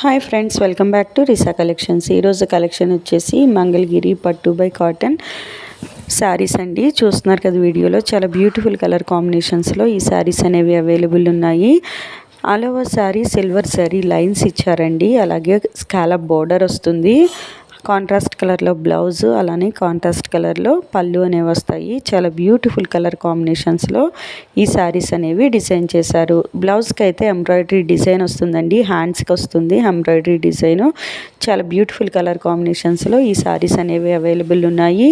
Hi friends, welcome back to Risa collections. ఈరోజు collection వచ్చేసి మంగళగిరి పట్టు బై కాటన్ శారీస్ అండి. చూస్తున్నారు కదా వీడియోలో, చాలా బ్యూటిఫుల్ కలర్ కాంబినేషన్స్లో ఈ శారీస్ అనేవి అవైలబుల్ ఉన్నాయి. All over sari silver sari lines ఇచ్చారండి. అలాగే స్కాలప్ బోర్డర్ వస్తుంది. కాంట్రాస్ట్ కలర్లో బ్లౌజు, అలానే కాంట్రాస్ట్ కలర్లో పళ్ళు అనేవి వస్తాయి. చాలా బ్యూటిఫుల్ కలర్ కాంబినేషన్స్లో ఈ శారీస్ అనేవి డిజైన్ చేశారు. బ్లౌజ్కి అయితే ఎంబ్రాయిడరీ డిజైన్ వస్తుందండి, హ్యాండ్స్కి వస్తుంది ఎంబ్రాయిడరీ డిజైను. చాలా బ్యూటిఫుల్ కలర్ కాంబినేషన్స్లో ఈ శారీస్ అనేవి అవైలబుల్ ఉన్నాయి.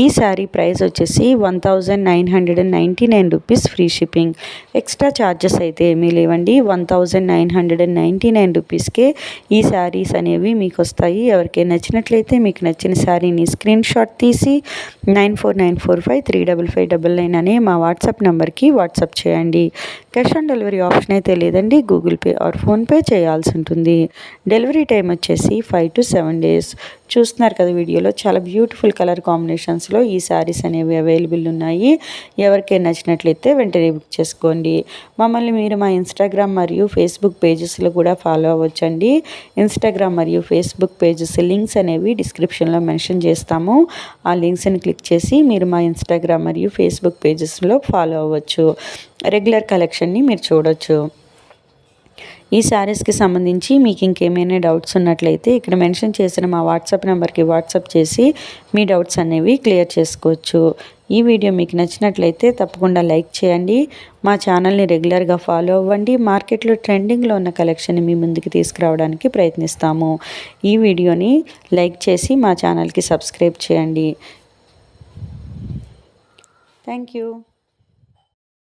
ఈ శారీ ప్రైస్ వచ్చేసి 1999 rupees, free shipping. Extra charges అయితే ఏమీ లేవండి. 1999 రూపీస్కే ఈ శారీస్ అనేవి మీకు వస్తాయి. ఎవరికైనా నచ్చినట్లయితే మీకు నచ్చిన శారీని స్క్రీన్ షాట్ తీసి 9494535599 అనే మా వాట్సాప్ నెంబర్కి వాట్సాప్ చేయండి. క్యాష్ ఆన్ డెలివరీ ఆప్షన్ అయితే లేదండి, గూగుల్ పే ఆర్ ఫోన్పే చేయాల్సి ఉంటుంది. డెలివరీ టైం వచ్చేసి 5 to 7 days. చూస్తున్నారు కదా వీడియోలో, చాలా బ్యూటిఫుల్ కలర్ కాంబినేషన్స్లో ఈ శారీస్ అనేవి అవైలబుల్ ఉన్నాయి. ఎవరికైనా నచ్చినట్లయితే వెంటనే బుక్ చేసుకోండి. మమ్మల్ని మీరు మా ఇన్స్టాగ్రామ్ మరియు ఫేస్బుక్ పేజెస్లో కూడా ఫాలో అవ్వచ్చండి. ఇన్స్టాగ్రామ్ మరియు ఫేస్బుక్ పేజెస్ లింక్స్ అనేవి డిస్క్రిప్షన్లో మెన్షన్ చేస్తాము. ఆ లింక్స్ని క్లిక్ చేసి మీరు మా ఇన్స్టాగ్రామ్ మరియు ఫేస్బుక్ పేజెస్లో ఫాలో అవ్వచ్చు. రెగ్యులర్ కలెక్షన్ని మీరు చూడొచ్చు. ఈ శారీస్కి సంబంధించి మీకు ఇంకేమైనా డౌట్స్ ఉన్నట్లయితే ఇక్కడ మెన్షన్ చేసిన మా వాట్సాప్ నెంబర్కి వాట్సాప్ చేసి మీ డౌట్స్ అనేవి క్లియర్ చేసుకోవచ్చు. ఈ వీడియో మీకు నచ్చినట్లయితే తప్పకుండా లైక్ చేయండి. మా ఛానల్ని రెగ్యులర్గా ఫాలో అవ్వండి. మార్కెట్లో ట్రెండింగ్లో ఉన్న కలెక్షన్ని మీ ముందుకు తీసుకురావడానికి ప్రయత్నిస్తాము. ఈ వీడియోని లైక్ చేసి మా ఛానల్కి సబ్స్క్రైబ్ చేయండి. Thank you.